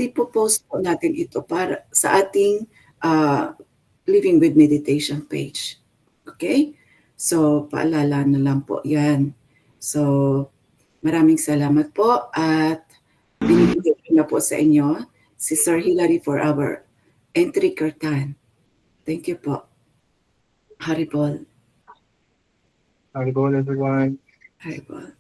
ipo-post po natin ito para sa ating Living with Meditation page. Okay? So, paalala na lang po yan. So, maraming salamat po at binibigay ko na po sa inyo si Sir Hilary for our entry curtain. Thank you po. Haribol. Haribol, everyone. Haribol.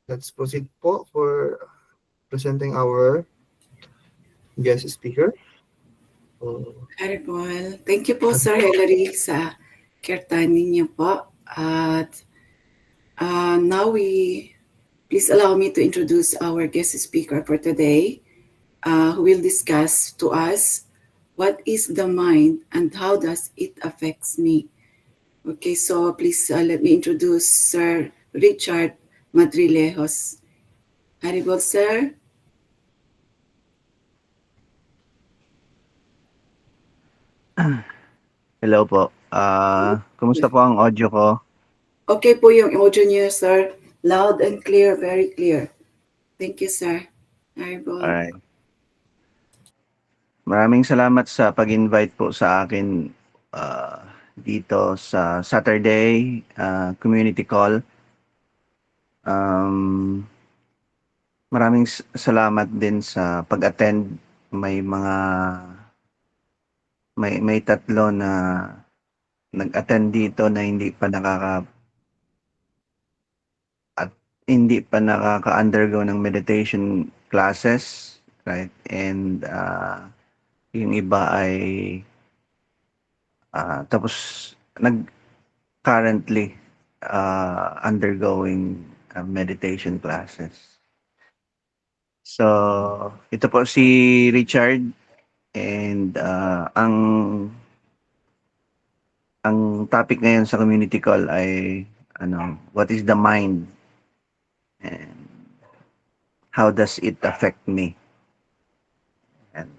Let's proceed po for presenting our guest speaker. Haribol. Thank you po, Sir Hilary, sa curtain ninyo po. At now please allow me to introduce our guest speaker for today, who will discuss to us what is the mind and how does it affects me. Okay, so please let me introduce Sir Richard Madrilejos. Haribol, sir. Hello po. Kumusta po ang audio ko? Okay po yung audio niyo, sir. Loud and clear, very clear. Thank you, sir. Aribo. Alright. Maraming salamat sa pag-invite po sa akin dito sa Saturday community call. Maraming salamat din sa pag-attend. May tatlo na nag-attend dito na hindi pa nakaka-undergo ng meditation classes, right? And yung iba ay tapos currently undergoing meditation classes. So, ito po si Richard, and ang topic ngayon sa community call ay what is the mind and how does it affect me? And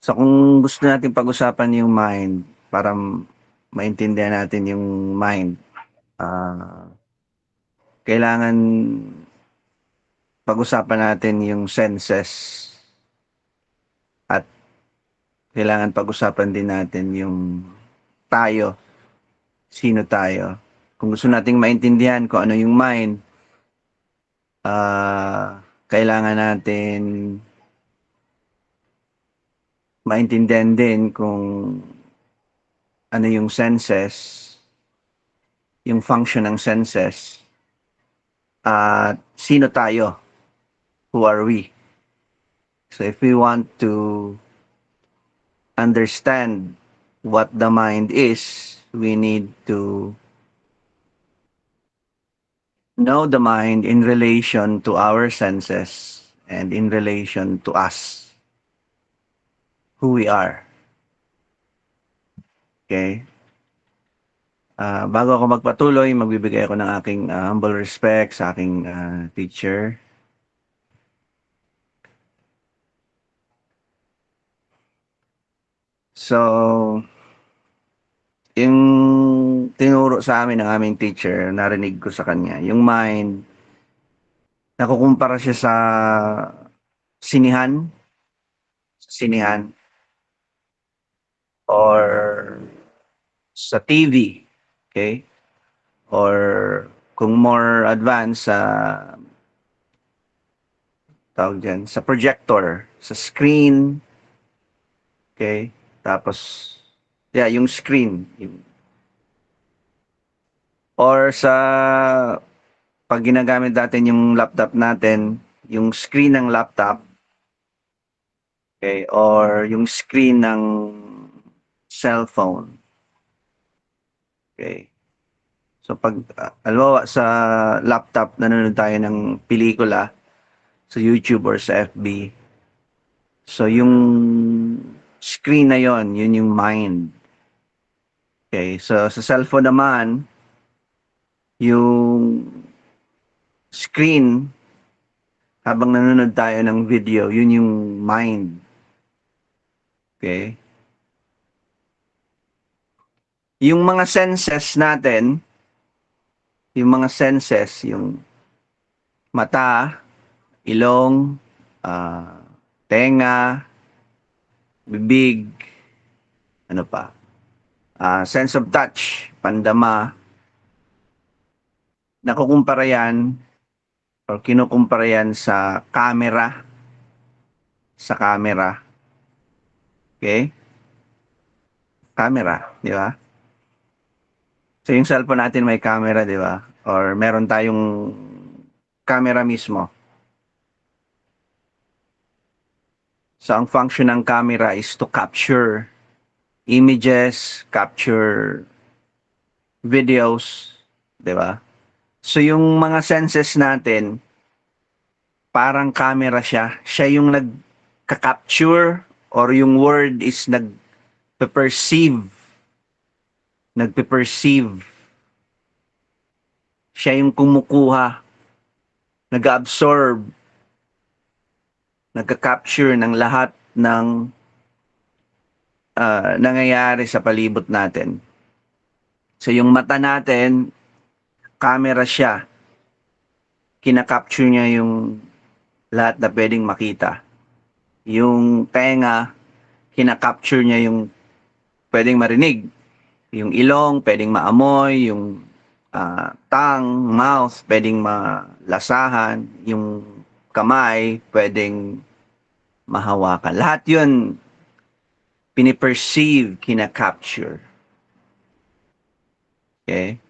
so kung gusto natin pag-usapan yung mind para maintindihan natin yung mind, kailangan pag-usapan natin yung senses at kailangan pag-usapan din natin yung tayo. Sino tayo? Kung gusto nating maintindihan kung ano yung mind, kailangan natin maintindihan din kung ano yung senses, yung function ng senses, at sino tayo? Who are we? So if we want to understand what the mind is, we need to know the mind in relation to our senses and in relation to us, who we are. Okay? Bago ako magpatuloy, magbibigay ako ng aking humble respect sa aking teacher. So, yung tinuro sa amin ng aming teacher, narinig ko sa kanya, yung mind, nakukumpara siya sa sinihan, or sa TV, okay? Or kung more advanced tawag dyan, sa projector, sa screen, okay? Tapos, yung screen. Or sa pag ginagamit natin yung laptop natin, yung screen ng laptop, okay? Or yung screen ng cellphone. Okay? So pag halimbawa sa laptop nanonood tayo ng pelikula sa YouTube or sa FB. So yung screen na yon, yun yung mind. Okay, so sa cellphone naman, yung screen habang nanonood tayo ng video, yun yung mind. Okay? Yung mga senses natin, yung mata, ilong, tenga, bibig, ano pa, sense of touch, pandama, nakukumpara yan or kinukumpara yan sa camera. Okay? Camera, di ba? So yung cellphone natin may camera, di ba? Or meron tayong camera mismo. So ang function ng camera is to capture images, capture videos, di ba? So yung mga senses natin, parang camera siya. Siya yung nagka-capture or yung word is nagpe-perceive. Siya yung kumukuha, nag-absorb nagka-capture ng lahat ng nangyayari sa palibot natin. So yung mata natin, camera siya. Kina-capture niya yung lahat na pwedeng makita. Yung tenga, kina-capture niya yung pwedeng marinig. Yung ilong, pwedeng maamoy. Yung tongue, mouth, pwedeng malasahan. Yung kamay, pwedeng mahawakan. Lahat yun, piniperceive, kina-capture. Okay?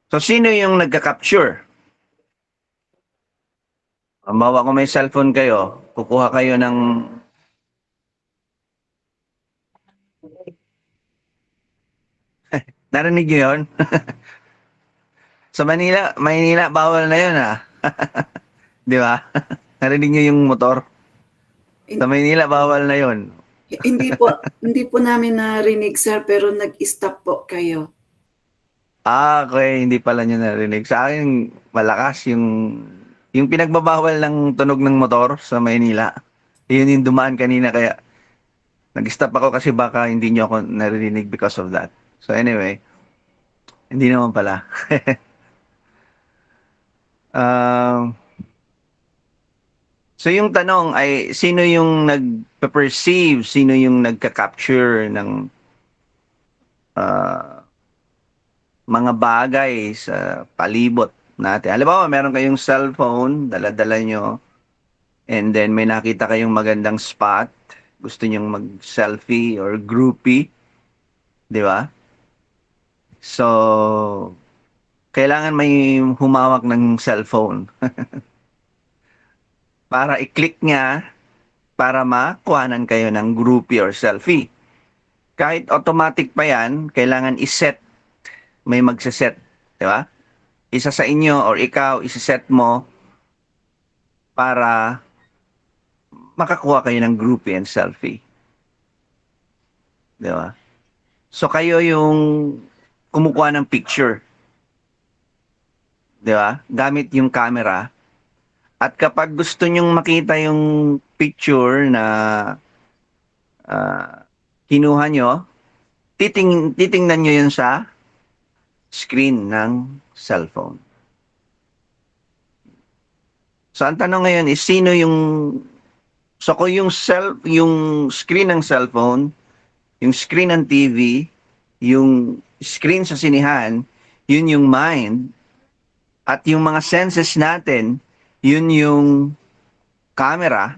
So, sino yung nagka-capture? Halimbawa kung may cellphone kayo, kukuha kayo ng narinig niyo yun? Sa Maynila, bawal na yun Di ba? Narinig niyo yung motor? Sa Maynila, bawal na yun. Hindi po namin narinig, sir, pero nag-stop po kayo. Okay, hindi pala niyo narinig. Sa akin, malakas yung pinagbabawal ng tunog ng motor sa Maynila. Yun yung dumaan kanina kaya nag-stop ako kasi baka hindi niyo ako narinig because of that. So anyway, hindi naman pala. So yung tanong ay sino yung nag-perceive, sino yung nagka-capture ng mga bagay sa palibot natin. Halimbawa, meron kayong cellphone, dala-dala nyo, and then may nakita kayong magandang spot, gusto nyong mag-selfie or groupie, di ba? So, kailangan may humawak ng cellphone para i-click niya para makuhanan kayo ng groupie or selfie. Kahit automatic pa yan, kailangan i-set, may magse-set, di ba? Isa sa inyo or ikaw, isa-set mo para makakuha kayo ng groupie and selfie. Di ba? So kayo yung kumukuha ng picture. Di ba? Gamit yung camera. At kapag gusto nyong makita yung picture na kinuha nyo, titingnan nyo yun sa screen ng cellphone. So ang tanong ngayon is sino yung kung yung screen ng cellphone, yung screen ng TV, yung screen sa sinihan, yun yung mind, at yung mga senses natin, yun yung camera.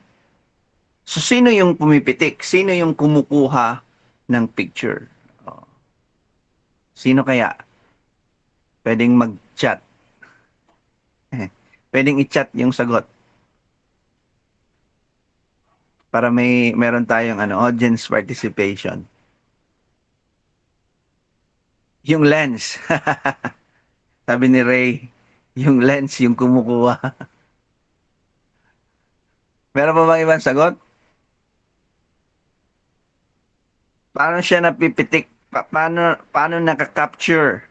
So sino yung pumipitik? Sino yung kumukuha ng picture? Sino kaya? Pwedeng mag-chat. Pwedeng i-chat yung sagot. Para meron tayong audience participation. Yung lens. Sabi ni Ray, yung lens yung kumukuha. Meron pa bang ibang sagot? Paano siya napipitik? Paano naka-capture?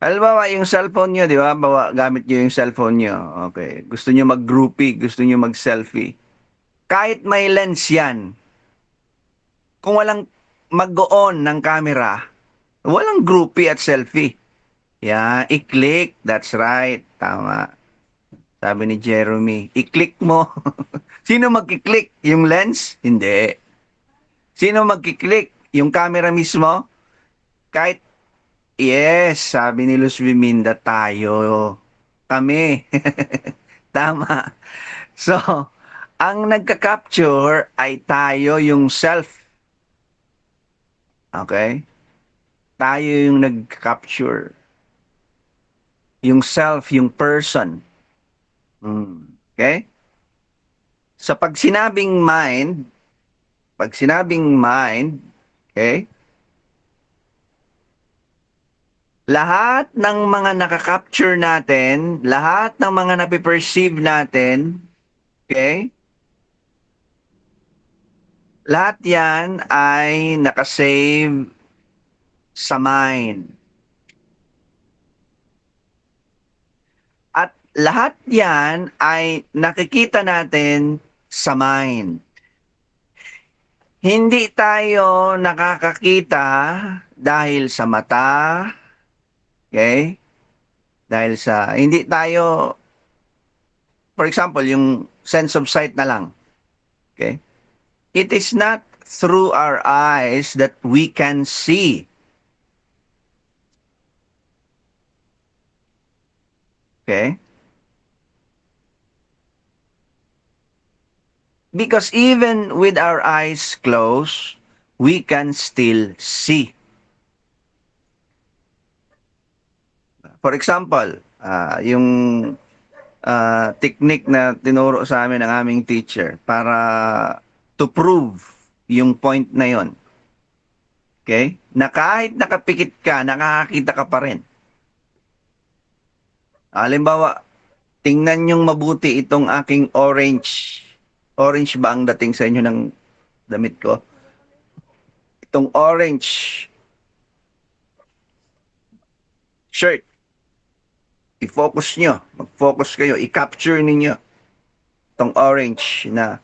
Halimbawa, yung cellphone nyo, di ba? Gamit nyo yung cellphone nyo. Okay. Gusto nyo mag-groupie, gusto nyo mag-selfie. Kahit may lens yan, kung walang mag-on ng camera, walang groupie at selfie. Yeah, i-click. That's right. Tama. Sabi ni Jeremy, i-click mo. Sino mag-click? Yung lens? Hindi. Sino mag-click? Yung camera mismo? Kahit yes, sabi ni Luz Viminda, tayo. Kami. Tama. So, ang nagka-capture ay tayo yung self. Okay? Tayo yung nag-capture. Yung self, yung person. Okay? So, pag sinabing mind, okay? Lahat ng mga naka-capture natin, lahat ng mga napiperceive natin, okay? Lahat yan ay nakasave sa mind. At lahat yan ay nakikita natin sa mind. Hindi tayo nakakakita dahil sa mata, okay? Dahil sa, hindi tayo, for example, yung sense of sight na lang, okay? It is not through our eyes that we can see. Okay? Because even with our eyes closed, we can still see. For example, yung technique na tinuro sa amin ng aming teacher para to prove yung point na yon. Okay? Na kahit nakapikit ka, nakakakita ka pa rin. Halimbawa, tingnan yung mabuti itong aking orange. Orange ba ang dating sa inyo ng damit ko? Itong orange shirt. I-focus nyo. Mag-focus kayo. I-capture ninyo itong orange na,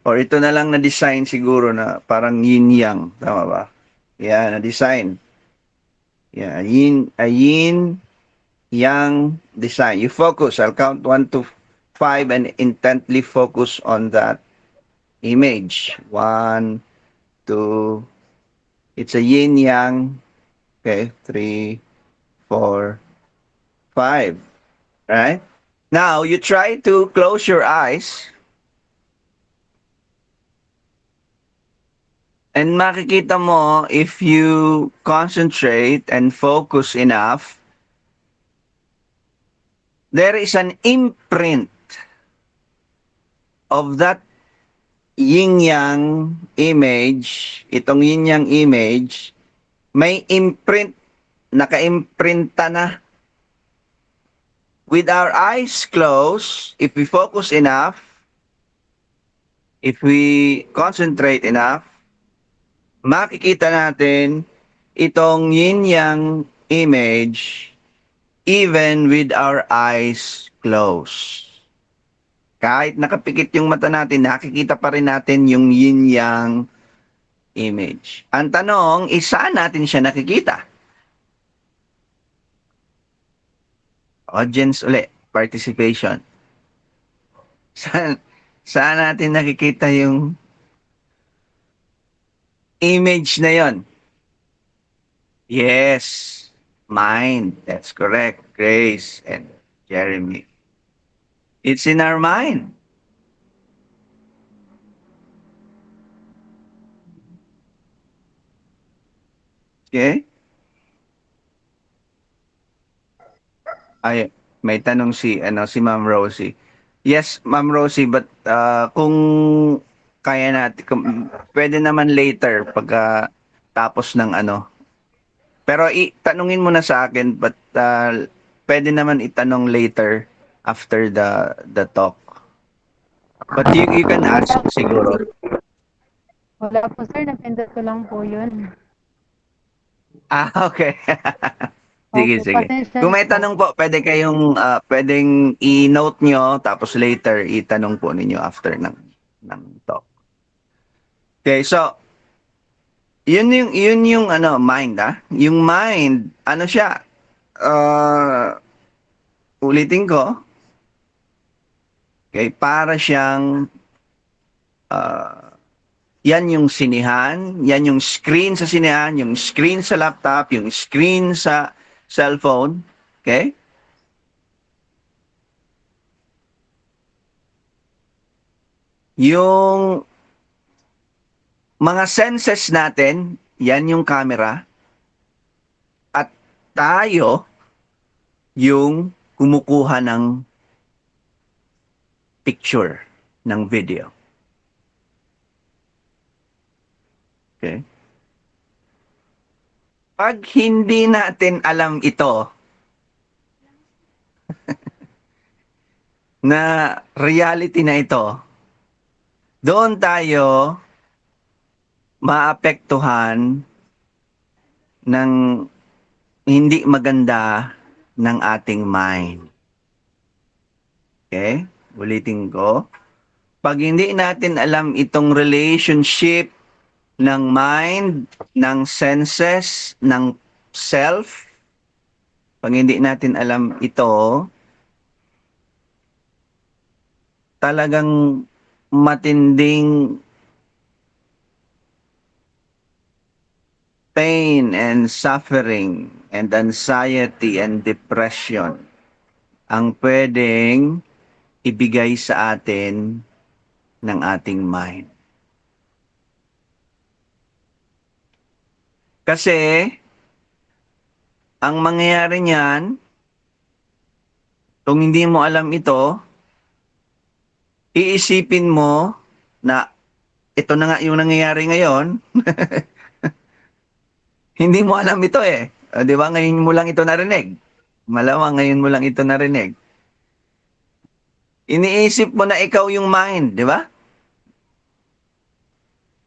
or ito na lang na design siguro na parang yin-yang. Tama ba? Yan, na design. Yan, yin-yang design. You focus. I'll count 1 to 5 and intently focus on that image. 1, 2, it's a yin-yang. Okay, 3, 4, 5. Right? Now, you try to close your eyes and makikita mo if you concentrate and focus enough, there is an imprint of that yin-yang image, itong yin-yang image, may imprint, naka-imprinta na. With our eyes closed, if we focus enough, if we concentrate enough, makikita natin itong yin-yang image even with our eyes closed. Kahit nakapikit yung mata natin, nakikita pa rin natin yung yin-yang image. Ang tanong, saan natin siya nakikita? Audience uli, participation. Saan natin nakikita yung image na yon? Yes, mind. That's correct. Grace and Jeremy. It's in our mind. Okay? Ay, may tanong si Ma'am Rosie. Yes, Ma'am Rosie, but kung kaya natin, pwede naman later pagka tapos ng Pero tanungin mo na sa akin, but pwede naman itanong later after the talk. But you can ask siguro. Wala po sir, napindot ko lang po yun. Okay. Sige, Opo, sige. pasensya Kung may na po. tanong po, pwede kayong pwedeng i-note nyo, tapos later itanong po ninyo after ng talk. Okay, so yun yung mind Yung mind, ano siya? Ulitin ko. Okay, para siyang yan yung sinihan, yan yung screen sa sinihan, yung screen sa laptop, yung screen sa cellphone. Okay? Yung mga senses natin, yan yung camera. At tayo, yung kumukuha ng picture, ng video. Okay? Pag hindi natin alam ito, na reality na ito, doon tayo maapektuhan ng hindi maganda ng ating mind. Okay? Ulitin ko. Pag hindi natin alam itong relationship ng mind, ng senses, ng self, pag hindi natin alam ito, talagang matinding pain and suffering and anxiety and depression ang pwedeng ibigay sa atin ng ating mind. Kasi, ang mangyayari niyan, kung hindi mo alam ito, iisipin mo na ito na nga yung nangyayari ngayon, hindi mo alam ito eh. O, di ba? Ngayon mo lang ito narinig. Malamang ngayon mo lang ito narinig. Iniisip mo na ikaw yung mind, di ba?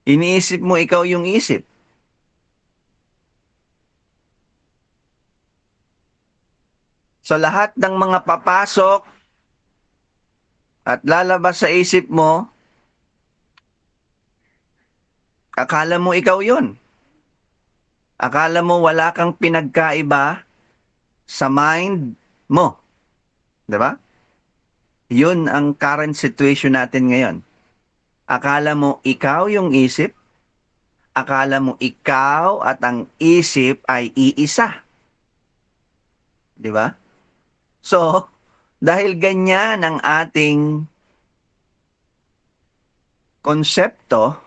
Iniisip mo ikaw yung isip. So lahat ng mga papasok at lalabas sa isip mo, akala mo ikaw yun. Akala mo wala kang pinagkaiba sa mind mo. Di ba? Yun ang current situation natin ngayon. Akala mo ikaw yung isip. Akala mo ikaw at ang isip ay iisa. Di ba? So, dahil ganyan ang ating konsepto,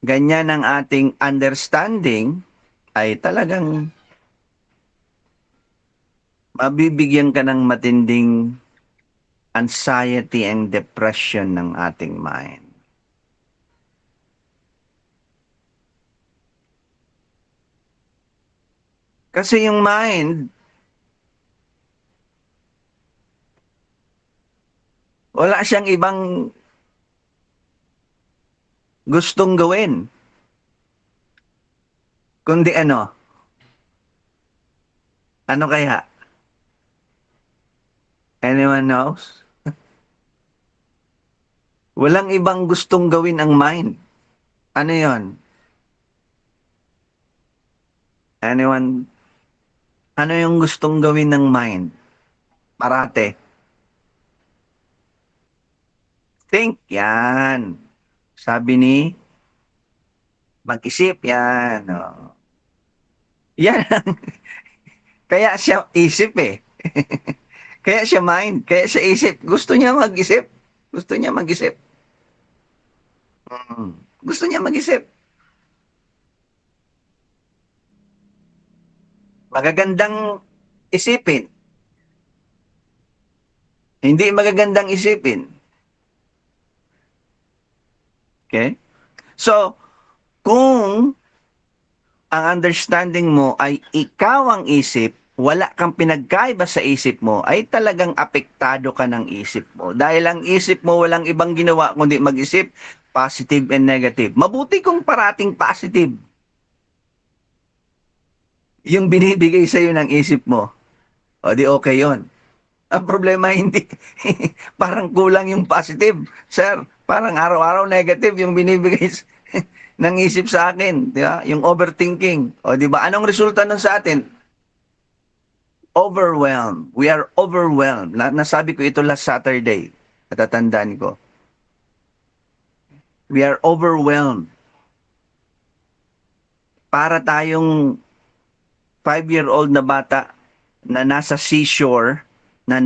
ganyan ang ating understanding, ay talagang mabibigyan ka ng matinding anxiety and depression ng ating mind. Kasi yung mind, wala siyang ibang gustong gawin. Kundi ano? Ano kaya? Anyone knows? Walang ibang gustong gawin ang mind. Ano yon? Anyone? Ano yung gustong gawin ng mind? Parate. Think, yan. Sabi ni, mag-isip, yan. Oh. Yan. Kaya siya isip eh. Kaya siya mind, kaya siya isip. Gusto niya mag-isip. Gusto niya mag-isip. Gusto niya mag-isip. Magagandang isipin. Hindi magagandang isipin. Okay? So, kung ang understanding mo ay ikaw ang isip, wala kang pinagkaiba sa isip mo, ay talagang apektado ka ng isip mo. Dahil ang isip mo walang ibang ginawa kundi mag-isip, positive and negative. Mabuti kung parating positive yung binibigay sa'yo ng isip mo. O di okay yon. Ang problema hindi, parang kulang yung positive. Sir, parang araw-araw negative yung binibigay ng isip sa akin. Di ba? Yung overthinking. O di ba? Anong resulta nun sa atin? Overwhelmed. We are overwhelmed. Nasabi ko ito last Saturday. Natatandaan ko. We are overwhelmed. Para tayong 5-year-old na bata na nasa seashore na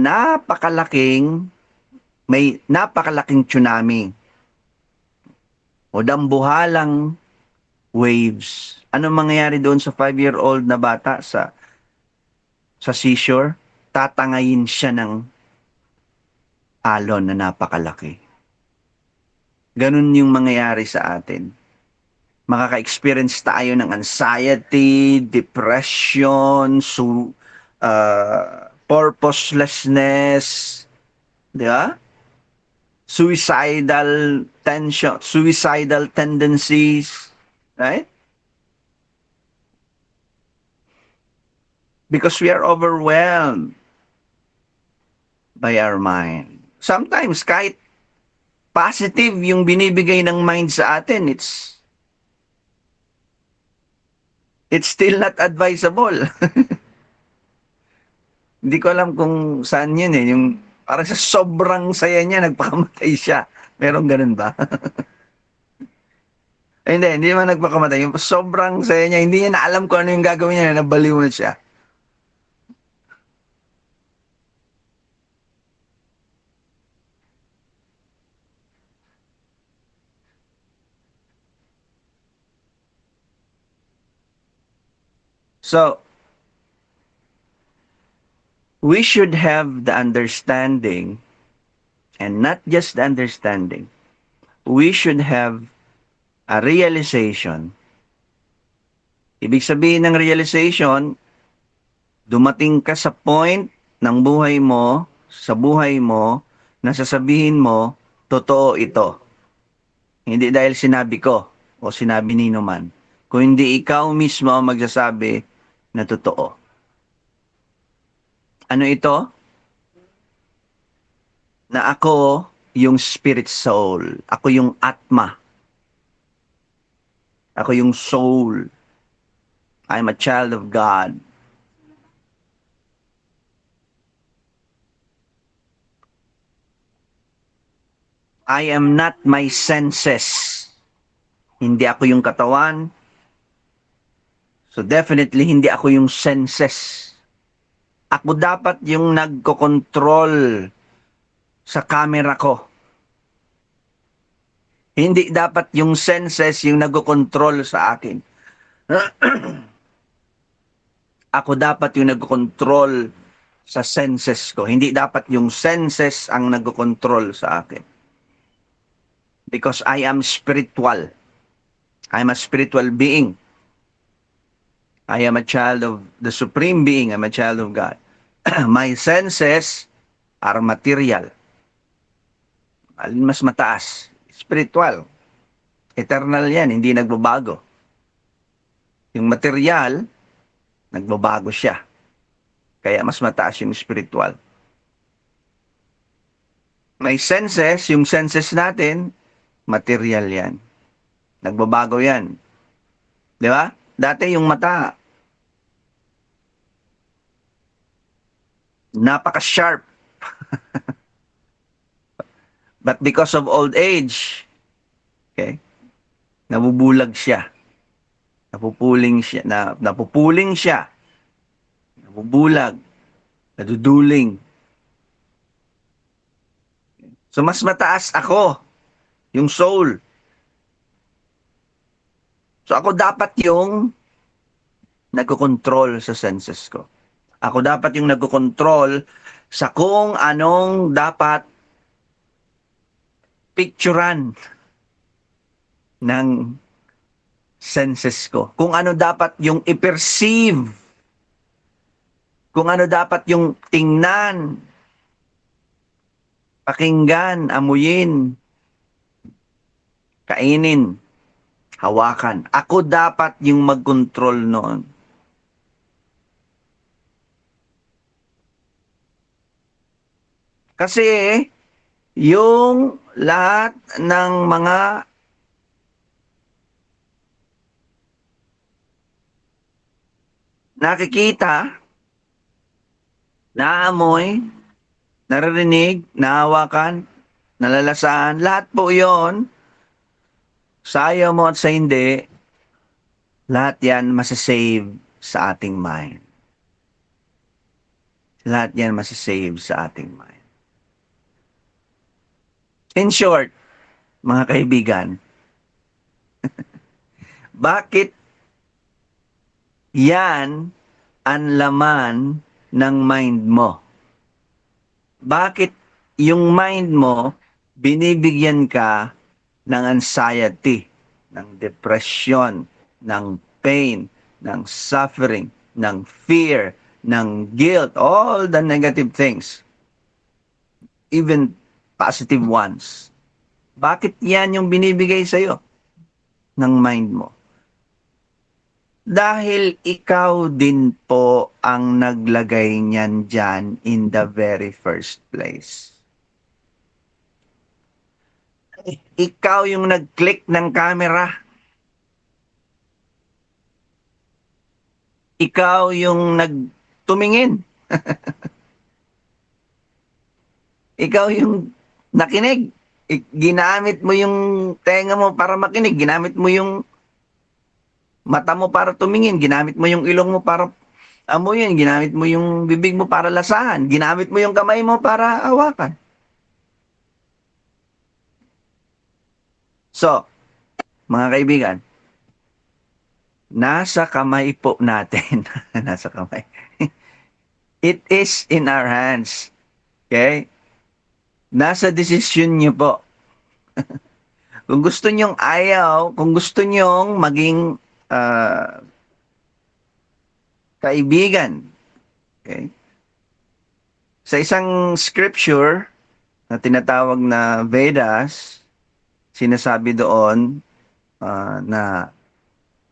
may napakalaking tsunami o dambuhalang waves. Ano mangyayari doon sa 5-year-old na bata sa seashore? Tatangayin siya ng alon na napakalaki. Ganun yung mangyayari sa atin. Makaka-experience tayo ng anxiety, depression, purposelessness, di ba? suicidal tension, suicidal tendencies, right? Because we are overwhelmed by our mind. Sometimes kahit positive yung binibigay ng mind sa atin, it's still not advisable. Hindi ko alam kung saan yun eh. Yung parang sa sobrang saya niya, nagpakamatay siya. Meron ganun ba? Hindi naman nagpakamatay. Yung sobrang saya niya, hindi niya na alam kung ano yung gagawin niya, nabaliw na siya. So, we should have the understanding, and not just the understanding, we should have a realization. Ibig sabihin ng realization, dumating ka sa point ng buhay mo, sa buhay mo, na sasabihin mo, totoo ito. Hindi dahil sinabi ko o sinabi ni man, kung hindi ikaw mismo ang magsasabi na totoo. Ano ito? Na ako yung spirit soul. Ako yung atma. Ako yung soul. I'm a child of God. I am not my senses. Hindi ako yung katawan. So definitely hindi ako yung senses. Ako dapat yung nagko-control sa camera ko. Hindi dapat yung senses yung nagko-control sa akin. Ako dapat yung nagko-control sa senses ko. Hindi dapat yung senses ang nagko-control sa akin. Because I am spiritual. I'm a spiritual being. I am a child of the Supreme Being. I'm a child of God. My senses are material. Alin mas mataas? Spiritual. Eternal yan, hindi nagbabago. Yung material, nagbabago siya. Kaya mas mataas yung spiritual. May senses, yung senses natin, material yan. Nagbabago yan. Di ba? Dati yung mata, napaka-sharp. But because of old age, okay, nabubulag siya. Napupuling siya, napupuling siya. Nabubulag, naduduling. So mas mataas ako, yung soul. So ako dapat yung nagko-control sa senses ko. Ako dapat yung nagko-control sa kung anong dapat picturean ng senses ko. Kung ano dapat yung i-perceive. Kung ano dapat yung tingnan, pakinggan, amuyin, kainin, hawakan. Ako dapat yung mag-control noon. Kasi yung lahat ng mga nakikita, naamoy, naririnig, nahawakan, nalalasahan, lahat po yon, sa ayaw mo at sa hindi, lahat yan masasave sa ating mind. Lahat yan masasave sa ating mind. In short, mga kaibigan, bakit yan ang laman ng mind mo? Bakit yung mind mo, binibigyan ka ng anxiety, ng depression, ng pain, ng suffering, ng fear, ng guilt, all the negative things. Even positive ones. Bakit yan yung binibigay sa'yo ng mind mo? Dahil ikaw din po ang naglagay niyan dyan in the very first place. Ikaw yung nag-click ng camera. Ikaw yung nagtumingin. Ikaw yung nakinig. Ginamit mo yung tenga mo para makinig. Ginamit mo yung mata mo para tumingin. Ginamit mo yung ilong mo para amuyin. Ginamit mo yung bibig mo para lasahan. Ginamit mo yung kamay mo para hawakan. So, mga kaibigan, nasa kamay po natin. Nasa kamay. It is in our hands. Okay? Nasa desisyon niyo po. Kung gusto nyong ayaw, kung gusto nyong maging kaibigan, okay? Sa isang scripture na tinatawag na Vedas, sinasabi doon na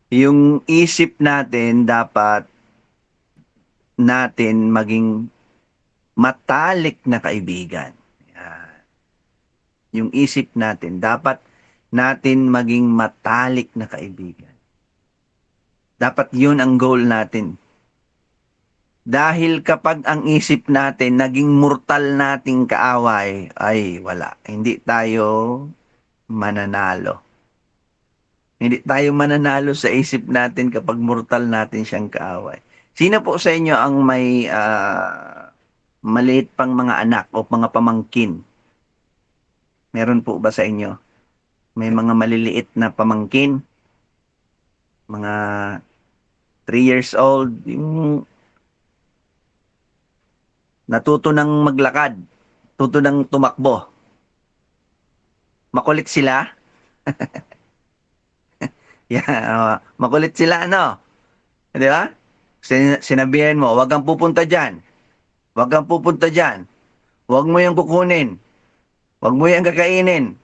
yung isip natin dapat natin maging matalik na kaibigan. Yan. Yung isip natin dapat natin maging matalik na kaibigan. Dapat yun ang goal natin. Dahil kapag ang isip natin naging mortal nating kaaway, ay wala. Hindi tayo mananalo. Hindi tayo mananalo sa isip natin kapag mortal natin siyang kaaway. Sino po sa inyo ang may maliit pang mga anak o mga pamangkin? Meron po ba sa inyo? May mga maliliit na pamangkin? Mga 3 years old, yung natuto ng maglakad, natuto ng tumakbo. Makulit sila. Makulit sila, ano? Di ba? Sinabihan mo, wag kang pupunta dyan. Wag kang pupunta dyan. Wag mo yung kukunin. Wag mo yung kakainin.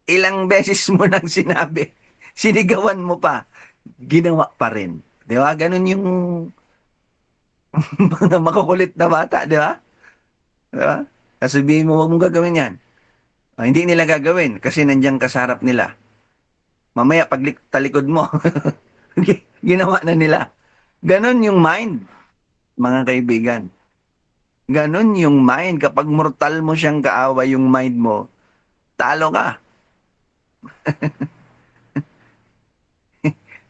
Ilang beses mo nang sinabi. Sinigawan mo pa. Ginawa pa rin. Di ba? Ganun yung mga makukulit na bata, di ba? Di ba? Sasabihin mo, huwag mong gagawin yan. Hindi nila gagawin kasi nandiyan ka sa harap nila. Mamaya, pag talikod mo, ginawa na nila. Ganon yung mind, mga kaibigan. Ganon yung mind. Kapag mortal mo siyang kaaway, yung mind mo, talo ka.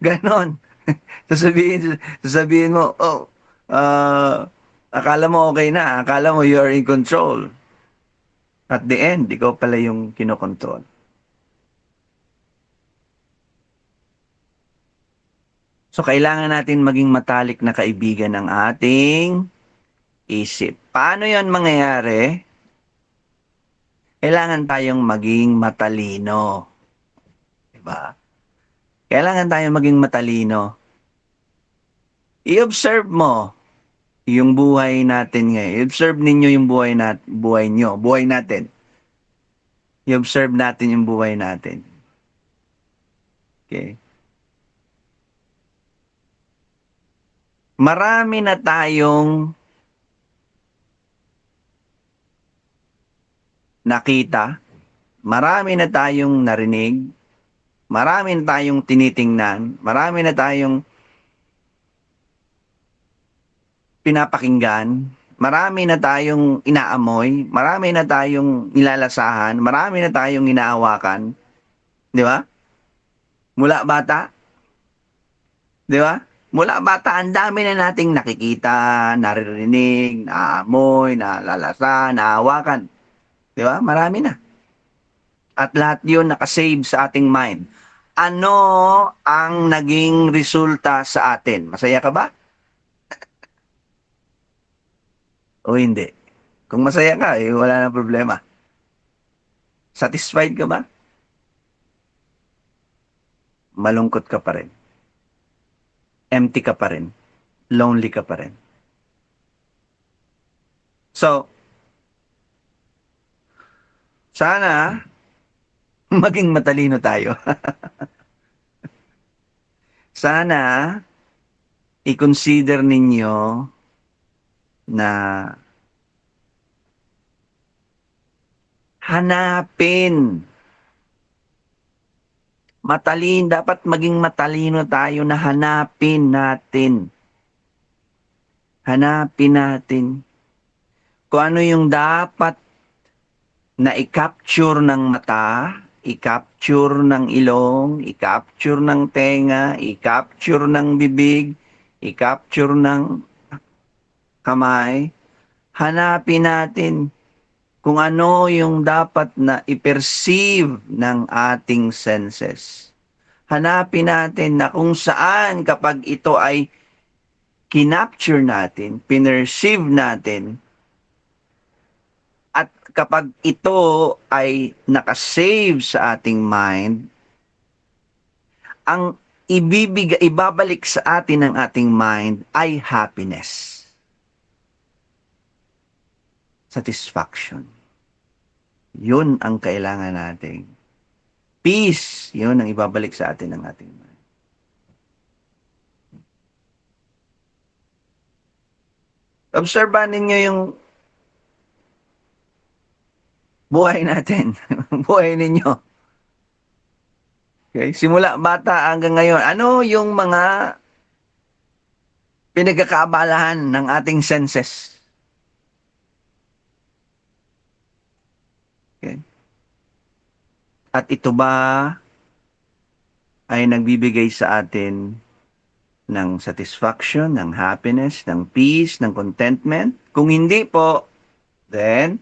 Ganon. Sasabihin mo, akala mo okay na. Akala mo you're in control. At the end, ikaw pala yung kinokontrol. So, kailangan natin maging matalik na kaibigan ng ating isip. Paano yan mangyayari? Kailangan tayong maging matalino. Diba? Kailangan tayong maging matalino. I-observe mo yung buhay natin ngayon. I-observe ninyo yung buhay nyo, buhay natin. I-observe natin yung buhay natin. Okay? Marami na tayong nakita, marami na tayong narinig, marami na tayong tinitingnan, marami na tayong pinapakinggan, marami na tayong inaamoy, marami na tayong nilalasahan, marami na tayong inaawakan. Di ba? Mula bata. Di ba? Mula bata, ang dami na nating nakikita, naririnig, naamoy, nalalasahan, naawakan. Di ba? Marami na. At lahat yun nakasave sa ating mind. Ano ang naging resulta sa atin? Masaya ka ba? O hindi? Kung masaya ka, wala na problema. Satisfied ka ba? Malungkot ka pa rin. Empty ka pa rin. Lonely ka pa rin. So, Sana maging matalino tayo. Sana i-consider ninyo na hanapin. Dapat maging matalino tayo na hanapin natin. Hanapin natin kung ano yung dapat na i-capture ng mata, i-capture ng ilong, i-capture ng tenga, i-capture ng bibig, i-capture ng kamay. Hanapin natin kung ano yung dapat na i-perceive ng ating senses. Hanapin natin na kung saan kapag ito ay kinapture natin, pinerceive natin, at kapag ito ay nakasave sa ating mind, ang ibabalik sa atin ng ating mind ay happiness. Satisfaction. Yun ang kailangan natin. Peace, yun ang ibabalik sa atin ng ating mind. Obserbahan ninyo yung buhay natin. Buhay ninyo. Okay? Simula bata hanggang ngayon, ano yung mga pinagkakaabalahan ng ating senses? Okay? At ito ba ay nagbibigay sa atin ng satisfaction, ng happiness, ng peace, ng contentment? Kung hindi po, then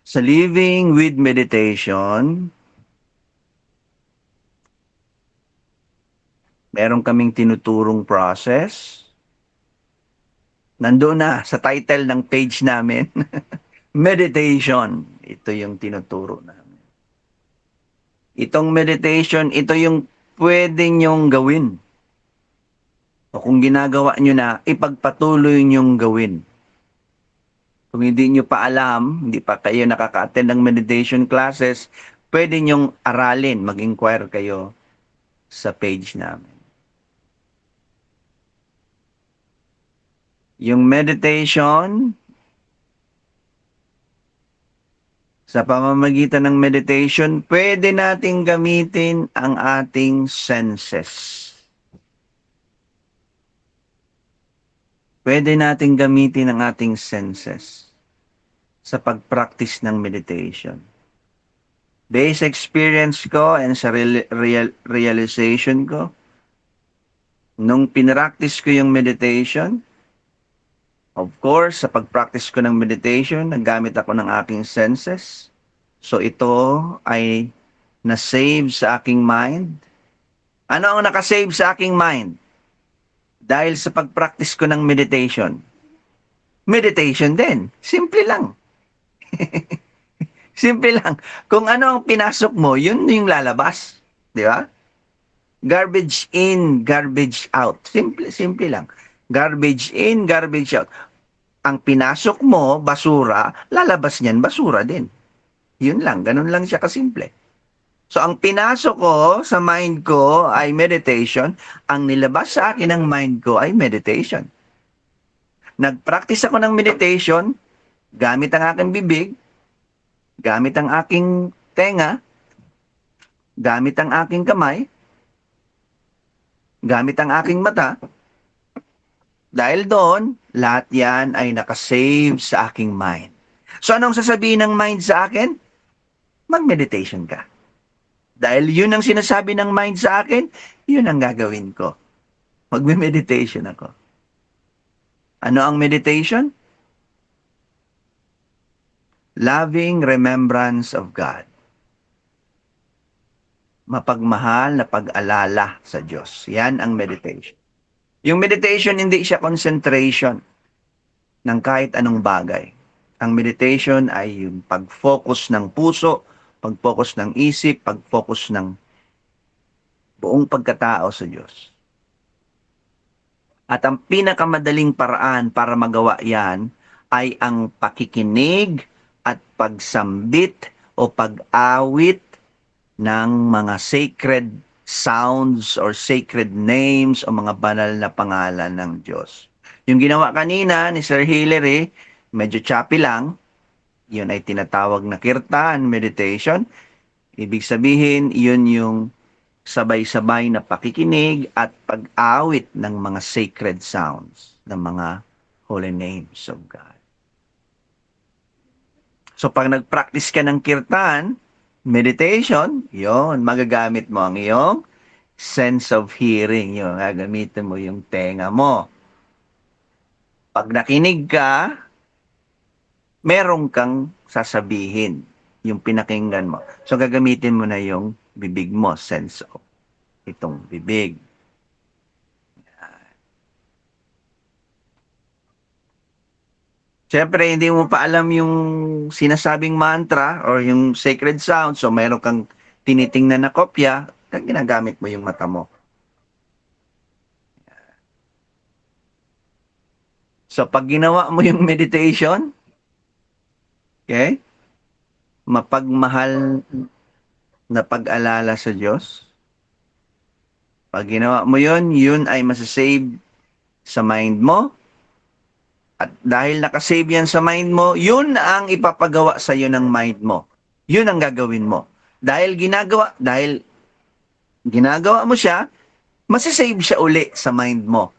sa living with meditation, meron kaming tinuturong process. Nandoon na sa title ng page namin. Meditation. Ito yung tinuturo namin. Itong meditation, ito yung pwede nyong gawin. O kung ginagawa nyo na, ipagpatuloy nyong gawin. Kung hindi nyo pa alam, hindi pa kayo nakaka-attend ng meditation classes, pwede nyong aralin, mag-inquire kayo sa page namin. Yung meditation, sa pamamagitan ng meditation, pwede nating gamitin ang ating senses. Pwede nating gamitin ang ating senses sa pag-practice ng meditation. Based experience ko and sa realization ko, nung pinractice ko yung meditation, of course, sa pag-practice ko ng meditation, naggamit ako ng aking senses. So ito ay na-save sa aking mind. Ano ang nakasave sa aking mind? Dahil sa pag-practice ko ng meditation. Meditation din. Simple lang. Simple lang. Kung ano ang pinasok mo, yun yung lalabas. Di ba? Garbage in, garbage out. Simple lang. Garbage in, garbage out. Ang pinasok mo, basura, lalabas niyan, basura din. Yun lang, ganun lang siya kasimple. So, ang pinasok ko sa mind ko ay meditation. Ang nilabas sa akin ng mind ko ay meditation. Nag-practice ako ng meditation, gamit ang aking bibig, gamit ang aking tenga, gamit ang aking kamay, gamit ang aking mata. Dahil doon, lahat yan ay nakasave sa aking mind. So anong sasabihin ng mind sa akin? Mag-meditation ka. Dahil yun ang sinasabi ng mind sa akin, yun ang gagawin ko. Mag-meditation ako. Ano ang meditation? Loving remembrance of God. Mapagmahal na pag-alala sa Diyos. Yan ang meditation. Yung meditation, hindi siya concentration ng kahit anong bagay. Ang meditation ay yung pag-focus ng puso, pag-focus ng isip, pag-focus ng buong pagkatao sa Diyos. At ang pinakamadaling paraan para magawa yan ay ang pakikinig at pagsambit o pag-awit ng mga sacred sounds or sacred names o mga banal na pangalan ng Diyos. Yung ginawa kanina ni Sir Hilary, medyo choppy lang. Yun ay tinatawag na kirtan meditation. Ibig sabihin, yun yung sabay-sabay na pakikinig at pag-awit ng mga sacred sounds, ng mga holy names of God. So pag nag-practice ka ng kirtan, meditation, yon magagamit mo ang iyong sense of hearing. Yun, gagamitin mo yung tenga mo. Pag nakinig ka, meron kang sasabihin, yung pinakinggan mo. So gagamitin mo na yung bibig mo, sense of itong bibig. Siyempre, hindi mo pa alam yung sinasabing mantra or yung sacred sound. So, mayroon kang tinitingnan na kopya, ginagamit mo yung mata mo. So, pag ginawa mo yung meditation, okay, mapagmahal na pag-alala sa Diyos. Pag ginawa mo yun, yun ay masasave sa mind mo. At dahil nakasave yan sa mind mo, yun ang ipapagawa sa iyo ng mind mo. Yun ang gagawin mo. Dahil ginagawa mo siya, masasave siya uli sa mind mo.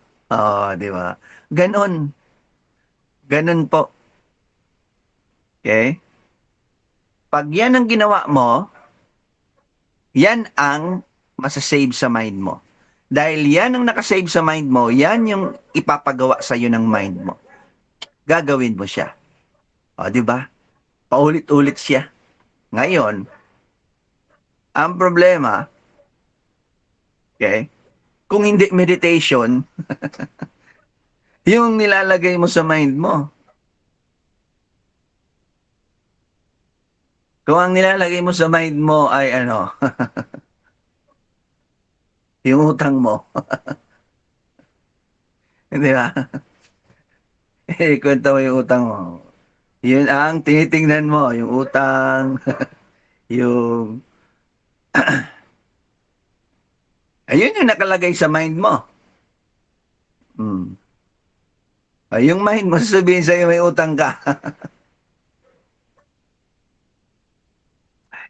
Di ba? Ganon. Ganon po. Okay? Pag yan ang ginawa mo, yan ang masasave sa mind mo. Dahil yan ang nakasave sa mind mo, yan yung ipapagawa sa iyo ng mind mo. Gagawin mo siya. Di ba? Paulit-ulit siya. Ngayon, ang problema, okay, kung hindi meditation, yung nilalagay mo sa mind mo. Kung ang nilalagay mo sa mind mo ay ano, yung utang mo. Di ba? Kwenta mo yung utang mo. Yun ang tinitingnan mo, yung utang, yung... Ayun yung nakalagay sa mind mo. Yung mind mo, sasabihin sa'yo may utang ka.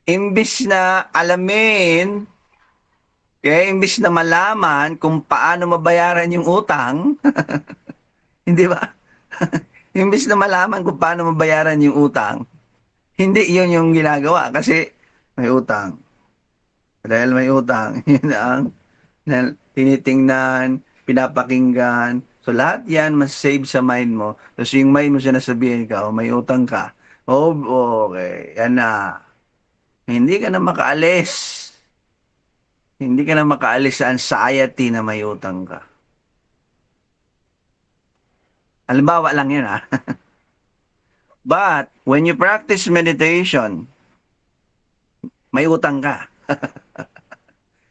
Imbis na alamin, kaya imbis na malaman kung paano mabayaran yung utang, hindi ba? Imbis na malaman kung paano mabayaran yung utang, hindi yun yung ginagawa kasi may utang. Dahil may utang, yun ang tinitingnan, pinapakinggan. So lahat yan mas-save sa mind mo. Tapos yung mind mo sinasabihin ka, may utang ka. Okay, yan na. Hindi ka na makaalis. Hindi ka na makaalis sa anxiety na may utang ka. Halimbawa lang yun But, when you practice meditation, may utang ka.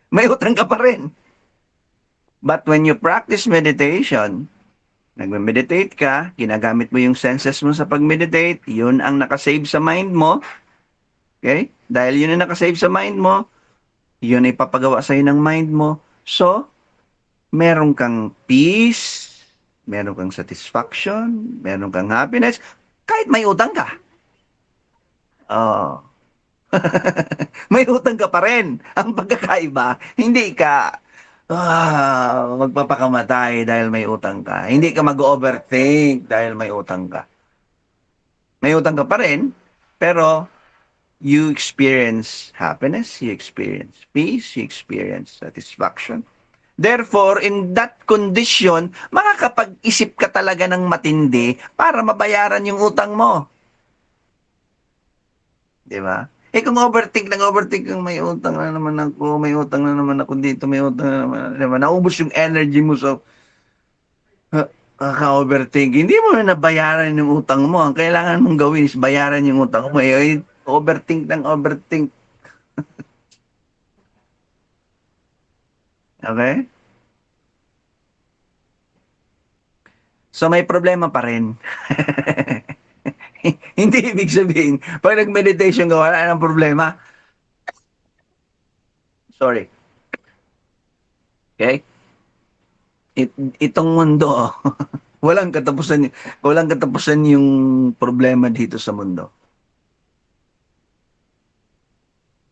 May utang ka pa rin. But when you practice meditation, nagme-meditate ka, ginagamit mo yung senses mo sa pag-meditate, yun ang nakasave sa mind mo. Okay? Dahil yun ang nakasave sa mind mo, yun ay papagawa sa'yo ng mind mo. So, meron kang peace, meron kang satisfaction, meron kang happiness, kahit may utang ka. May utang ka pa rin. Ang pagkakaiba, hindi ka magpapakamatay dahil may utang ka. Hindi ka mag-overthink dahil may utang ka. May utang ka pa rin, pero you experience happiness, you experience peace, you experience satisfaction. Therefore, in that condition, makakapag-isip ka talaga ng matindi para mabayaran yung utang mo. Di ba? Kung overthink kang may utang na naman ako, may utang na naman ako dito, may utang na naman, di ba? Naubos yung energy mo sa ka-overthink. Hindi mo na nabayaran yung utang mo. Ang kailangan mong gawin is bayaran yung utang mo. Overthink ng overthink. Okay? So may problema pa rin. Hindi ibig sabihin, pag nag-meditation ka, wala nang problema. Sorry. Okay? Itong mundo, walang katapusan yung problema dito sa mundo.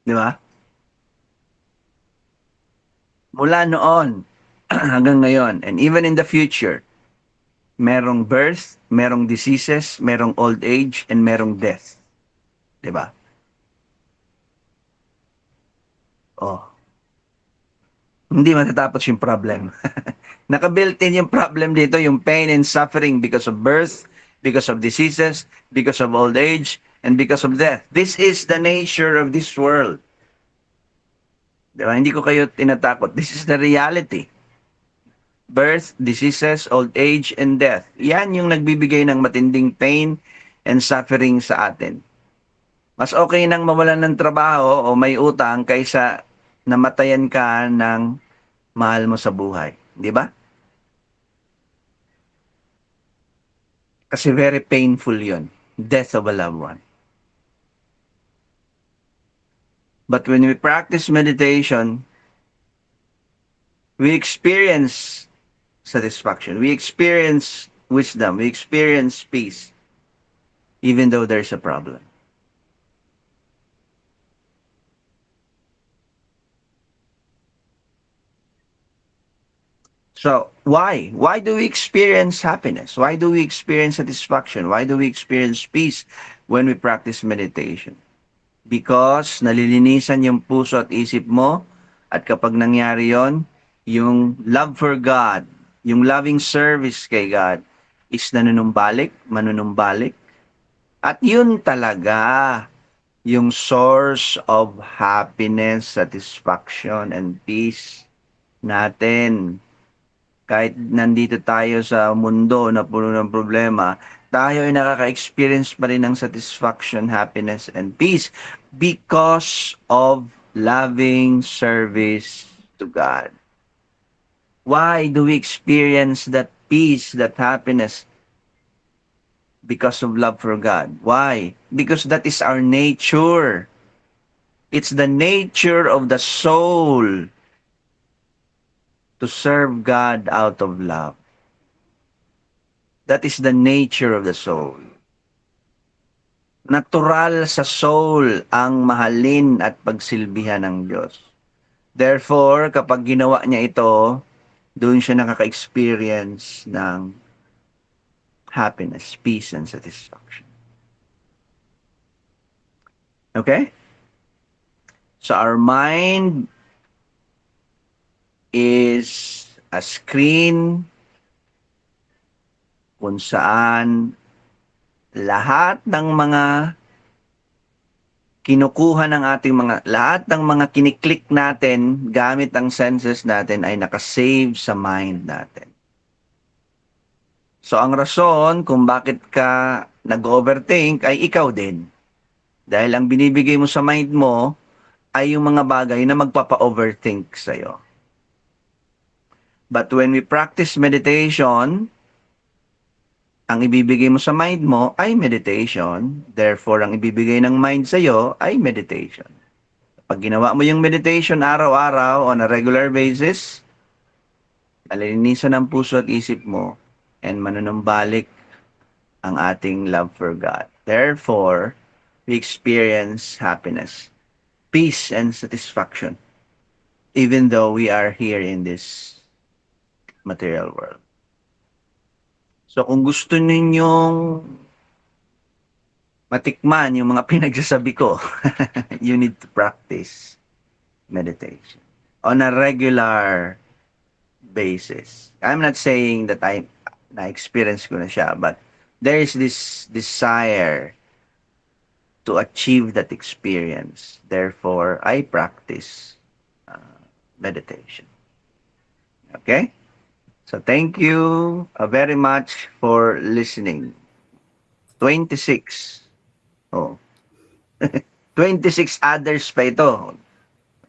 Di ba? Mula noon hanggang ngayon, and even in the future, merong birth, merong diseases, merong old age, and merong death. Di ba? Oh. Hindi matatapos yung problem. Naka-built in yung problem dito, yung pain and suffering because of birth, because of diseases, because of old age, and because of death. This is the nature of this world. Diba? Hindi ko kayo tinatakot. This is the reality. Birth, diseases, old age, and death. Yan yung nagbibigay ng matinding pain and suffering sa atin. Mas okay nang mawalan ng trabaho o may utang kaysa namatayan ka ng mahal mo sa buhay. Di ba? Kasi very painful yon, death of a loved one. But when we practice meditation, we experience satisfaction. We experience wisdom. We experience peace, even though there's a problem. So, why? Why do we experience happiness? Why do we experience satisfaction? Why do we experience peace when we practice meditation? Because nalilinisan yung puso at isip mo, at kapag nangyari yon, yung love for God, yung loving service kay God is manunumbalik. At yun talaga yung source of happiness, satisfaction, and peace natin. Kahit nandito tayo sa mundo na puno ng problema, tayo ay nakaka-experience pa rin ng satisfaction, happiness, and peace because of loving service to God. Why do we experience that peace, that happiness? Because of love for God. Why? Because that is our nature. It's the nature of the soul to serve God out of love. That is the nature of the soul. Natural sa soul ang mahalin at pagsilbihan ng Diyos. Therefore, kapag ginawa niya ito, doon siya nakaka-experience ng happiness, peace, and satisfaction. Okay? So our mind is a screen kung saan lahat ng mga kinukuha ng ating lahat ng mga kiniklik natin gamit ang senses natin ay nakasave sa mind natin. So ang rason kung bakit ka nag-overthink ay ikaw din. Dahil ang binibigay mo sa mind mo ay yung mga bagay na magpapa-overthink sa'yo. But when we practice meditation, ang ibibigay mo sa mind mo ay meditation. Therefore, ang ibibigay ng mind sa'yo ay meditation. Pag ginawa mo yung meditation araw-araw on a regular basis, alilinisan ang puso at isip mo and manunumbalik ang ating love for God. Therefore, we experience happiness, peace, and satisfaction, even though we are here in this material world. So kung gusto ninyong matikman yung mga pinagsasabi ko, you need to practice meditation on a regular basis. I'm not saying that na-experience ko na siya, but there is this desire to achieve that experience. Therefore, I practice meditation. Okay? So thank you very much for listening. 26. Oh. 26 others pa ito.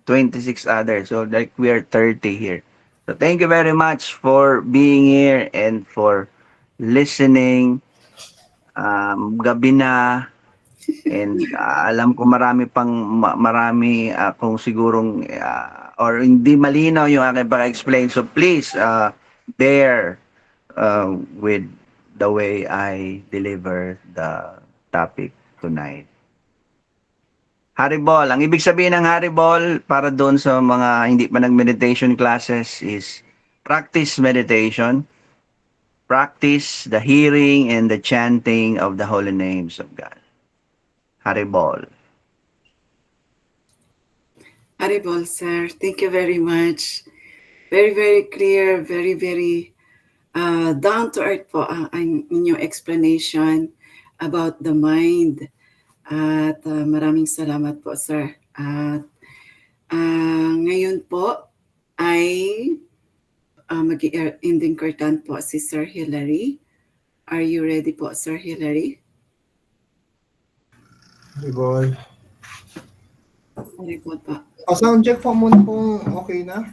26 others. So like we are 30 here. So thank you very much for being here and for listening gabi na, and alam ko marami kung sigurong or hindi malinaw yung aking pag-explain. So please bear with the way I deliver the topic tonight. Haribol. Ang ibig sabihin ng Haribol para doon sa mga hindi pa nag-meditation classes is practice meditation, practice the hearing and the chanting of the holy names of God. Haribol. Haribol, sir. Thank you very much. Very, very clear, very, very down to earth po ang inyong explanation about the mind. At maraming salamat po, sir. At ngayon po ay mag-ending curtain po si Sir Hilary. Are you ready po, Sir Hilary? Haribol. Haribol po. Sound check po muna kung okay na.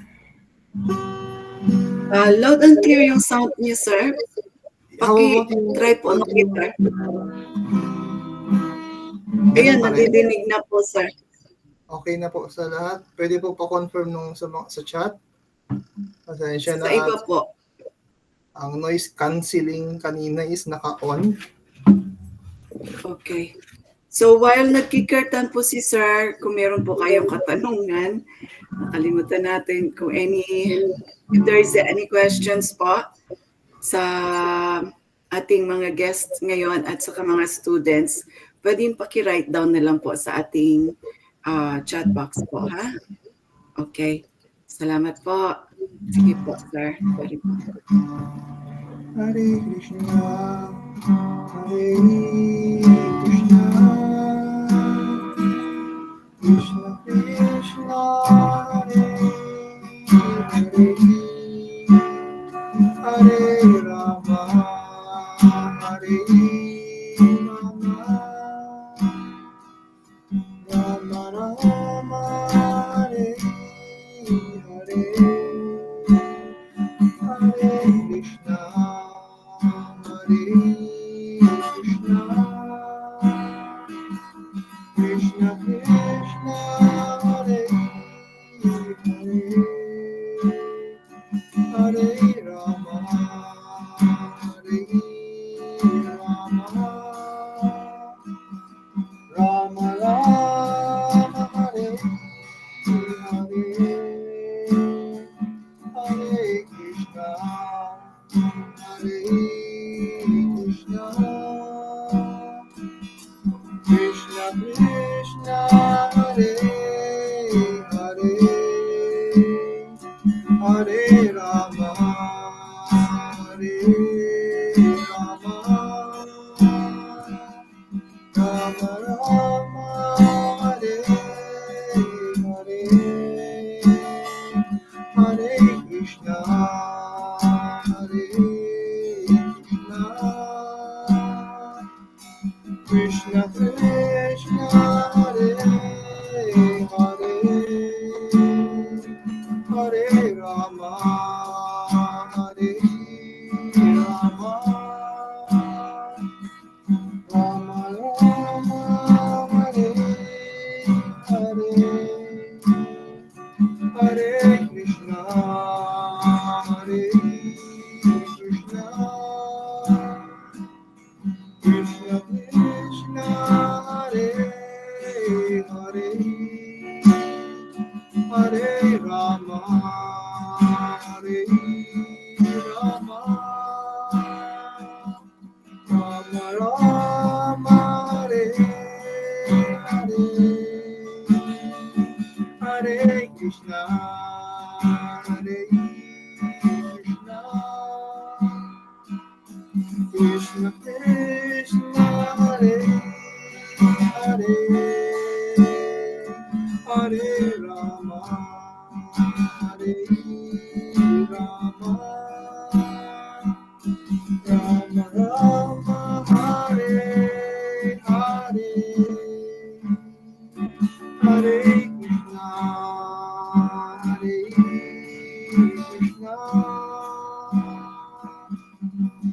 Loud and clear yung sound niyo, sir. How about yung- Try po makita. Ayan, nadidinig na po, sir. Okay na po sa lahat. Pwede po pa-confirm nung sa chat. Pasensya na. Sa iba at po. ang noise cancelling kanina is naka-on. Okay. So while nagkikirtan po si sir, kung meron po kayong katanungan, nakalimutan natin kung if there is any questions po sa ating mga guests ngayon at saka mga students, pwedeng paki-write down na lang po sa ating chat box po, ha? Okay. Salamat po. Sige po, sir. Sorry po. Hare Krishna, Hare Krishna, Krishna Krishna, Hare Hare, Hare Rama, Hare Rama, Rama Rama, Hare Hare, Hare Krishna, Hare Krishna, Krishna Krishna, Hare Hare, Hare Rama, Hare Rama, Rama Rama, Hare Hare, Hare Krishna, Hare Krishna, Krishna Krishna, Hare Hare, Hare Rama, Hare Rama, Rama Rama, Hare Hare, Hare Krishna, Hare Krishna, Krishna Krishna, Hare Hare, Hare Rama, Hare Rama, Rama Rama, Hare Hare, Hare Krishna, Hare Krishna, Krishna Krishna, Hare Hare, Hare Rama, Hare Rama, Rama Rama, Hare Hare, Hare Krishna, Hare Krishna, Krishna Krishna, Hare Hare, Hare Rama, Hare Rama, Rama Rama, Hare Hare, Hare Krishna, Hare Krishna,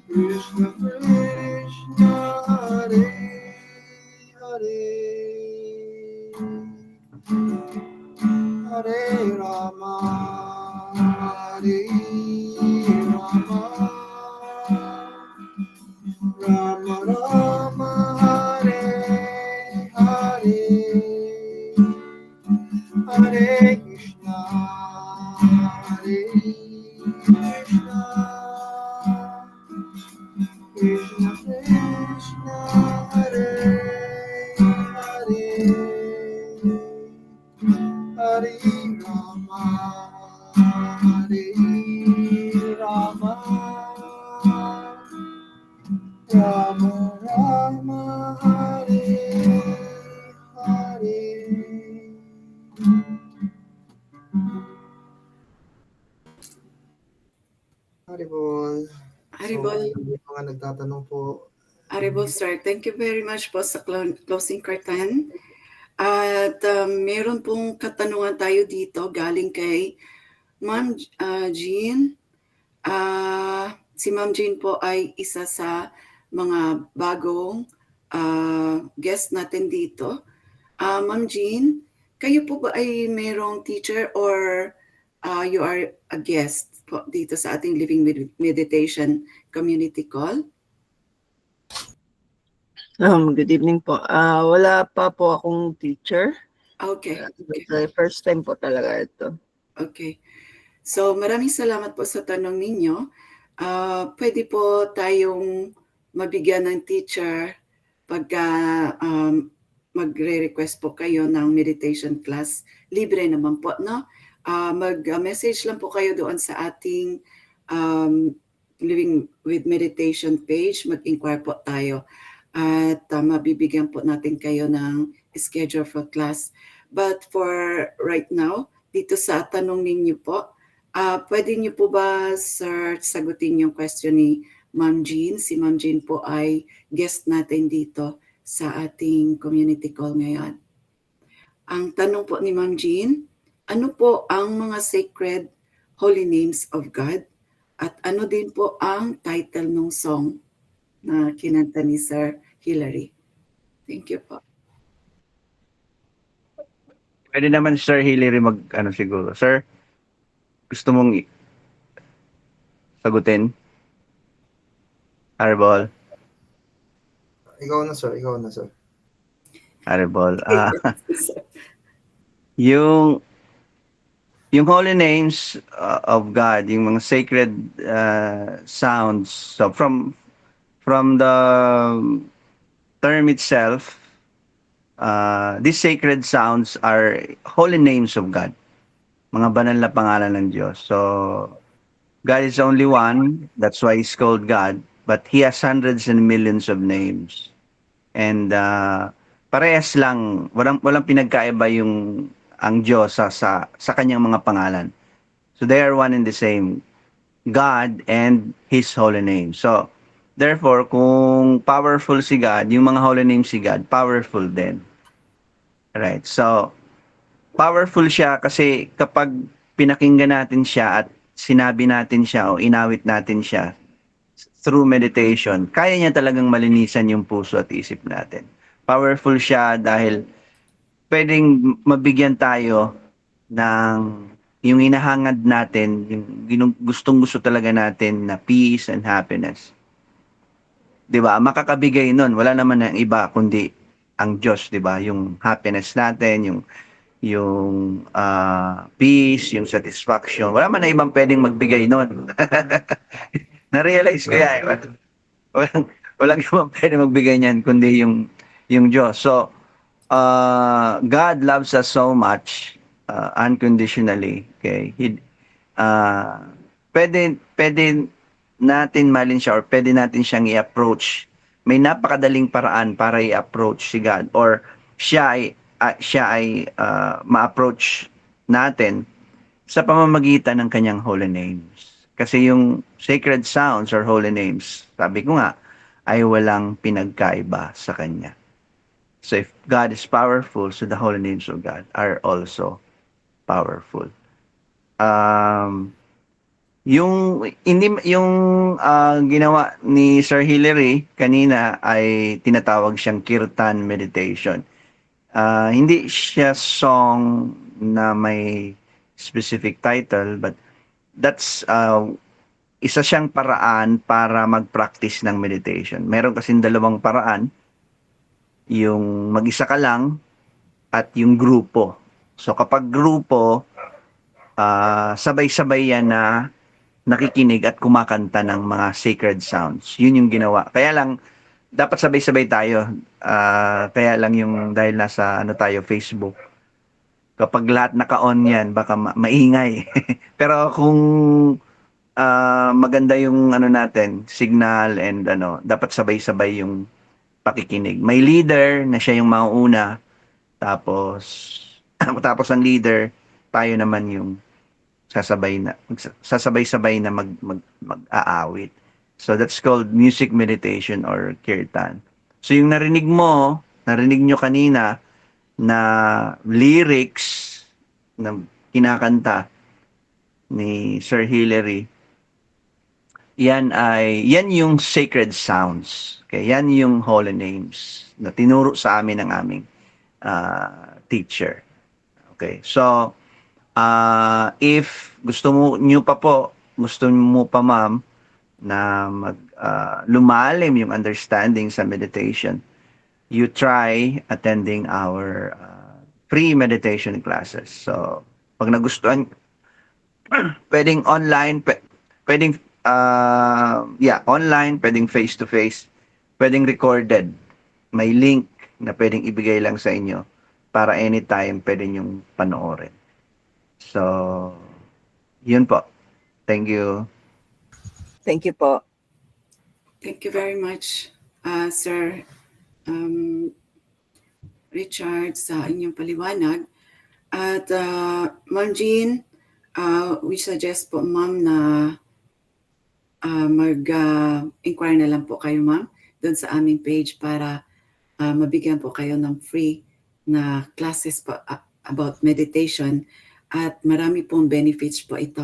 Krishna Krishna, Rama, Hare Rama, Rama Rama, Hare Hare, Hare Krishna, Hare Krishna, Krishna Krishna, Hare Hare, Hare Rama, Hare Rama, Rama Rama, Hare Hare. Haribol. Haribol. So, yung mga nagtatanong po, Haribol, sir. Thank you very much po sa closing curtain. At meron pong katanungan tayo dito galing kay Ma'am Jean. Si Ma'am Jean po ay isa sa mga bagong guest natin dito. Ma'am Jean, kayo po ba ay merong teacher or you are a guest po dito sa ating Living Meditation Community Call? Good evening po. Wala pa po akong teacher. Okay. First time po talaga ito. Okay. So maraming salamat po sa tanong ninyo. Pwede po tayong mabigyan ng teacher pagka magre-request po kayo ng meditation class. Libre naman po, no? Mag-message lang po kayo doon sa ating Living with Meditation page. Mag-inquire po tayo. At mabibigyan po natin kayo ng schedule for class. But for right now, dito sa tanong ninyo po, pwede niyo po ba, sir, sagutin yung question ni Ma'am Jean? Si Ma'am Jean po ay guest natin dito sa ating community call ngayon. Ang tanong po ni Ma'am Jean, ano po ang mga sacred holy names of God? At ano din po ang title ng song na kinanta ni Sir Hilary? Thank you po. Pwede naman Sir Hilary siguro. Sir, gusto mong sagutin? Harbol. ikaw na sir, ikaw na sir. Harbol. Yung holy names of God, yung mga sacred sounds. So from the term itself, these sacred sounds are holy names of God. Mga banal na pangalan ng Diyos. So, God is only one. That's why He's called God. But He has hundreds and millions of names. And parehas lang. Walang pinagkaiba ang Diyos sa kanyang mga pangalan. So, they are one and the same. God and His holy name. So, therefore, kung powerful si God, yung mga holy names si God, powerful din. Right. So, powerful siya kasi kapag pinakinggan natin siya at sinabi natin siya o inawit natin siya through meditation, kaya niya talagang malinisan yung puso at isip natin. Powerful siya dahil pwedeng mabigyan tayo ng yung hinahangad natin, yung gustong-gusto talaga natin na peace and happiness. 'Di ba? Makakabigay nun, wala naman ng iba kundi ang Diyos, 'di ba? Yung happiness natin, yung peace, yung satisfaction. Wala man na ibang pwedeng magbigay nun. Na-realize ko yan. Walang ibang pwedeng magbigay niyan kundi yung Diyos. So, God loves us so much unconditionally. Okay? Pwede natin malin siya or pwede natin siyang i-approach. May napakadaling paraan para i-approach si God or siya ay ma-approach natin sa pamamagitan ng kanyang holy names. Kasi yung sacred sounds or holy names, sabi ko nga, ay walang pinagkaiba sa kanya. So if God is powerful, so the holy names of God are also powerful. Yung ginawa ni Sir Hilary kanina ay tinatawag siyang kirtan meditation. Hindi siya song na may specific title, but that's isa siyang paraan para mag-practice ng meditation. Meron kasing dalawang paraan, yung mag-isa ka lang at yung grupo. So kapag grupo, sabay-sabay yan na nakikinig at kumakanta ng mga sacred sounds. Yun yung ginawa. Kaya lang, dapat sabay-sabay tayo. Kaya lang yung dahil nasa tayo, Facebook. Kapag lahat naka-on yan, baka maingay. Pero kung maganda yung natin, signal and dapat sabay-sabay yung pakikinig. May leader na siya yung mauuna. Tapos ang leader, tayo naman yung sasabay-sabay na mag-aawit. So that's called music meditation or kirtan. So yung narinig nyo kanina na lyrics na kinakanta ni Sir Hilary, yan yung sacred sounds. Okay, yan yung holy names na tinuro sa amin ng aming teacher. Okay, so if gusto mo pa ma'am na lumalim yung understanding sa meditation, you try attending our free meditation classes. So pag nagustuhan, pwedeng online, pwedeng online, pwedeng face to face, pwedeng recorded. May link na pwedeng ibigay lang sa inyo para anytime pwede nyong panoorin. So, yun po. Thank you. Thank you po. Thank you very much, Sir Richard, sa inyong paliwanag. At Ma'am Jean, we suggest po ma'am na mag-inquire na lang po kayo ma'am doon sa aming page para mabigyan po kayo ng free na classes po about meditation at marami pong benefits po ito.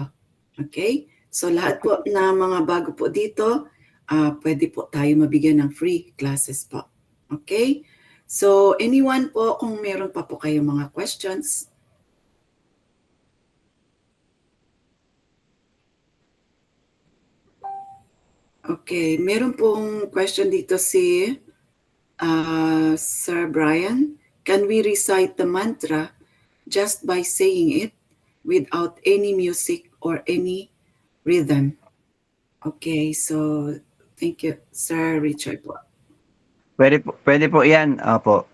Okay? So lahat po na mga bago po dito, pwede po tayo mabigyan ng free classes po. Okay? So anyone po kung meron pa po kayong mga questions? Okay, meron pong question dito si Sir Brian. Can we recite the mantra just by saying it without any music or any rhythm? Okay, so thank you, Sir Richard. Pwede po yan. Opo.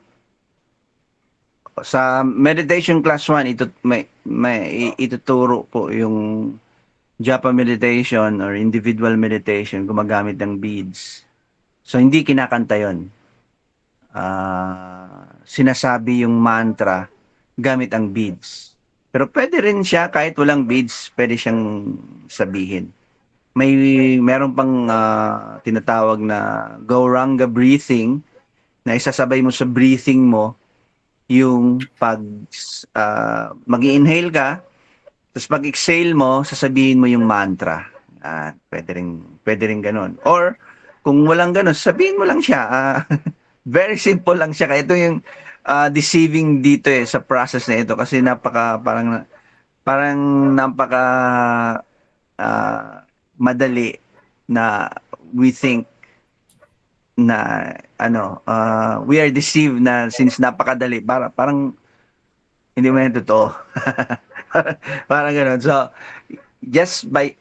Sa meditation class 1, ituturo po yung japa meditation or individual meditation gumagamit ng beads. So hindi kinakanta yon. Sinasabi yung mantra gamit ang beads. Pero pwede rin siya kahit walang beads, pwede siyang sabihin. Meron pang tinatawag na Gauranga breathing na isasabay mo sa breathing mo yung pag mag-inhale ka, tapos pag exhale mo, sasabihin mo yung mantra. Pwede rin ganun. Or kung walang ganun, sabihin mo lang siya. Very simple lang siya. Kaya ito yung deceiving dito sa process na ito kasi parang napaka madali na we think na we are deceived na since napakadali parang hindi mo yan totoo. Parang gano'n. So just by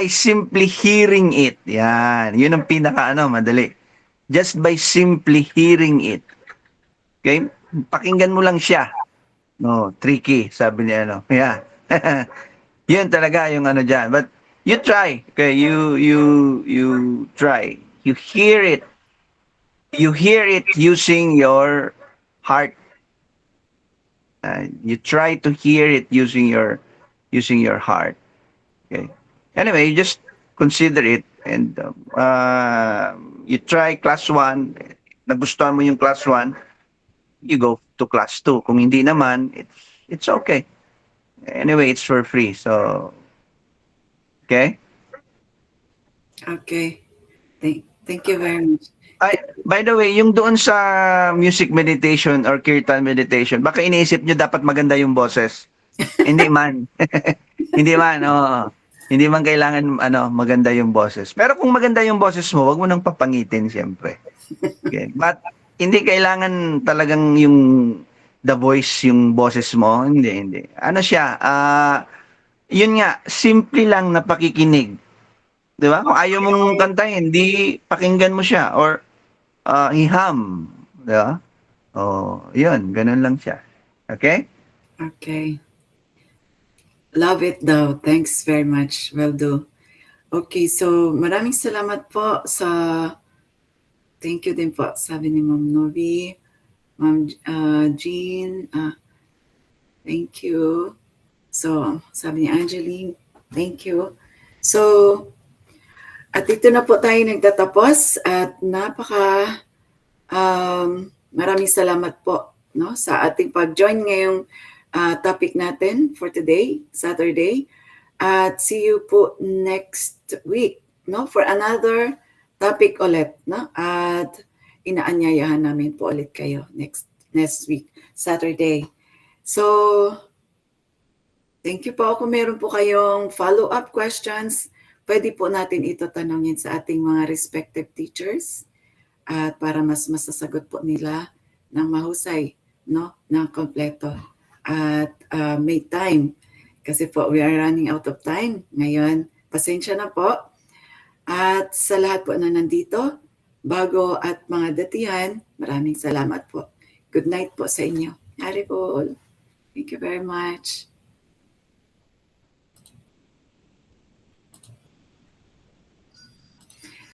simply hearing it, yun ang madali. Just by simply hearing it. Okay? Pakinggan mo lang siya. No, tricky, sabi niya Yeah. Yun talaga yung diyan. But you try. Okay, you try. You hear it. You hear it using your heart. You try to hear it using your heart. Okay. Anyway, you just consider it and you try class 1. Nagustuhan mo yung class 1, you go to class 2. Kung hindi naman, it's okay. Anyway, it's for free. So, okay? Okay. Thank you very much. By the way, yung doon sa music meditation or kirtan meditation, baka iniisip nyo dapat maganda yung boses. Hindi man. Hindi man, oo. Hindi man kailangan maganda yung boses. Pero kung maganda yung boses mo, wag mo nang papangitin siyempre. Okay. But hindi kailangan talagang yung the voice yung boses mo. Hindi. Ano siya, yun nga, simple lang na pakikinig. 'Di ba? Kung ayaw mong kantahin, hindi pakinggan mo siya or iham, 'di ba? Oh, yun, ganun lang siya. Okay? Okay. Love it daw. Thanks very much. Will do. Okay, so maraming salamat po sa thank you din po sabi ni Ma'am Novi, Ma'am Jean, thank you. So, sabi ni Angeline, thank you. So, at dito na po tayo nagtatapos at maraming salamat po no sa ating pag-join ngayong topic natin for today, Saturday. At see you po next week no for another topic ulit no at inaanyayahan namin po ulit kayo next week, Saturday. So, thank you po. Kung meron po kayong follow-up questions, pwede po natin ito tanongin sa ating mga respective teachers at para mas masasagot po nila ng mahusay, no, ng kompleto. At may time kasi po we are running out of time ngayon. Pasensya na po. At sa lahat po na nandito, bago at mga datihan, maraming salamat po. Good night po sa inyo. Haribol. Thank you very much.